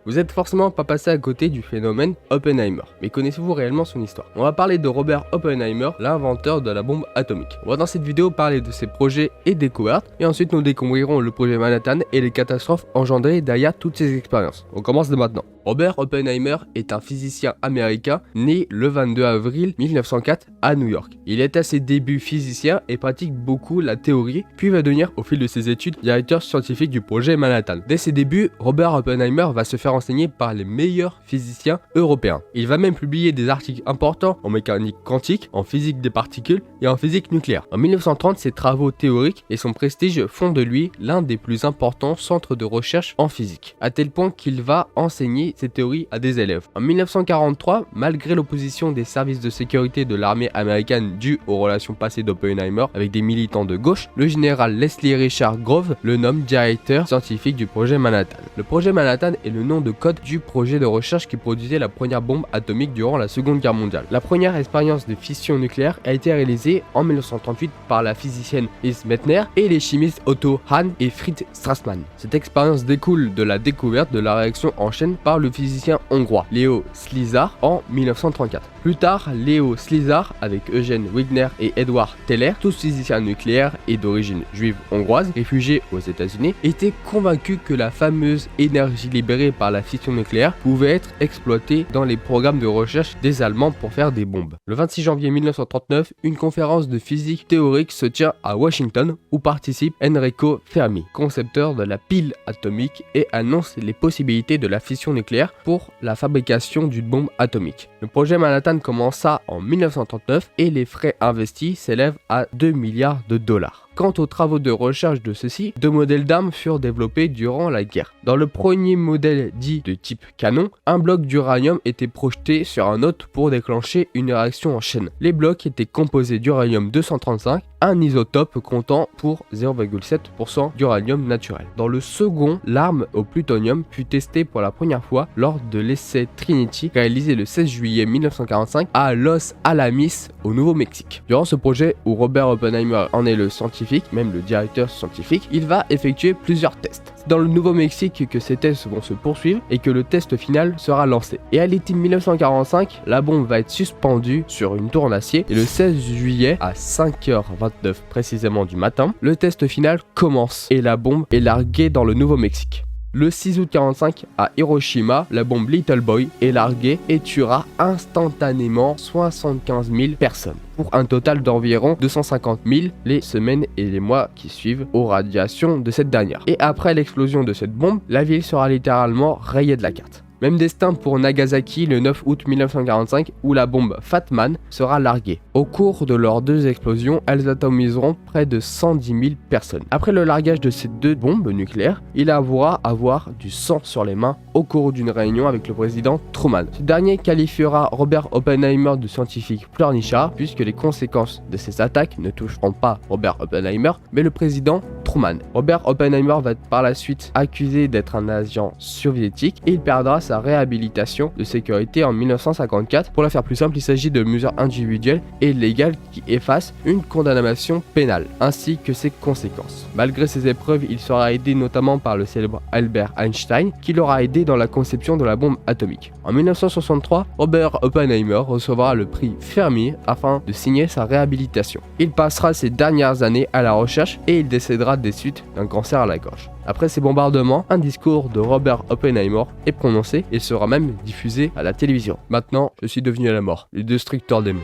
Vous êtes forcément pas passé à côté du phénomène Oppenheimer, mais connaissez-vous réellement son histoire? On va parler de Robert Oppenheimer, l'inventeur de la bombe atomique. On va dans cette vidéo parler de ses projets et découvertes, et ensuite nous découvrirons le projet Manhattan et les catastrophes engendrées derrière toutes ces expériences. On commence dès maintenant. Robert Oppenheimer est un physicien américain né le 22 avril 1904 à New York. Il est à ses débuts physicien et pratique beaucoup la théorie, puis va devenir au fil de ses études directeur scientifique du projet Manhattan. Dès ses débuts, Robert Oppenheimer va se faire enseigner par les meilleurs physiciens européens. Il va même publier des articles importants en mécanique quantique, en physique des particules et en physique nucléaire. En 1930, ses travaux théoriques et son prestige font de lui l'un des plus importants centres de recherche en physique, à tel point qu'il va enseigner ses théories à des élèves. En 1943, malgré l'opposition des services de sécurité de l'armée américaine due aux relations passées d'Oppenheimer avec des militants de gauche, le général Leslie Richard Grove le nomme directeur scientifique du projet Manhattan. Le projet Manhattan est le nom de code du projet de recherche qui produisait la première bombe atomique durant la Seconde Guerre mondiale. La première expérience de fission nucléaire a été réalisée en 1938 par la physicienne Lise Meitner et les chimistes Otto Hahn et Fritz Strassmann. Cette expérience découle de la découverte de la réaction en chaîne par le physicien hongrois Leo Szilard en 1934. Plus tard, Leo Szilard, avec Eugène Wigner et Edward Teller, tous physiciens nucléaires et d'origine juive hongroise, réfugiés aux États-Unis, étaient convaincus que la fameuse énergie libérée par la fission nucléaire pouvait être exploitée dans les programmes de recherche des Allemands pour faire des bombes. Le 26 janvier 1939, une conférence de physique théorique se tient à Washington où participe Enrico Fermi, concepteur de la pile atomique, et annonce les possibilités de la fission nucléaire pour la fabrication d'une bombe atomique. Le projet Manhattan commença en 1939 et les frais investis s'élèvent à 2 milliards de dollars. Quant aux travaux de recherche de ceux-ci, deux modèles d'armes furent développés durant la guerre. Dans le premier modèle dit de type canon, un bloc d'uranium était projeté sur un autre pour déclencher une réaction en chaîne. Les blocs étaient composés d'uranium-235, un isotope comptant pour 0,7% d'uranium naturel. Dans le second, l'arme au plutonium fut testée pour la première fois lors de l'essai Trinity réalisé le 16 juillet 1945 à Los Alamis au Nouveau-Mexique. Durant ce projet où Robert Oppenheimer en est le scientifique, même le directeur scientifique, il va effectuer plusieurs tests. C'est dans le Nouveau-Mexique que ces tests vont se poursuivre et que le test final sera lancé. Et à l'été 1945, la bombe va être suspendue sur une tour en acier et le 16 juillet à 5h29 précisément du matin, le test final commence et la bombe est larguée dans le Nouveau-Mexique. Le 6 août 1945, à Hiroshima, la bombe Little Boy est larguée et tuera instantanément 75 000 personnes, pour un total d'environ 250 000 les semaines et les mois qui suivent aux radiations de cette dernière. Et après l'explosion de cette bombe, la ville sera littéralement rayée de la carte. Même destin pour Nagasaki le 9 août 1945 où la bombe Fat Man sera larguée. Au cours de leurs deux explosions, elles atomiseront près de 110 000 personnes. Après le largage de ces deux bombes nucléaires, il avouera avoir du sang sur les mains au cours d'une réunion avec le président Truman. Ce dernier qualifiera Robert Oppenheimer de scientifique pleurnichard puisque les conséquences de ces attaques ne toucheront pas Robert Oppenheimer mais le président Truman. Robert Oppenheimer va par la suite accusé d'être un agent soviétique et il perdra sa réhabilitation de sécurité en 1954. Pour la faire plus simple, il s'agit de mesures individuelles et légales qui effacent une condamnation pénale, ainsi que ses conséquences. Malgré ces épreuves, il sera aidé notamment par le célèbre Albert Einstein, qui l'aura aidé dans la conception de la bombe atomique. En 1963, Robert Oppenheimer recevra le prix Fermi afin de signer sa réhabilitation. Il passera ses dernières années à la recherche et il décédera des suites d'un cancer à la gorge. Après ces bombardements, un discours de Robert Oppenheimer est prononcé et sera même diffusé à la télévision. Maintenant, je suis devenu la mort, le destructeur des mondes.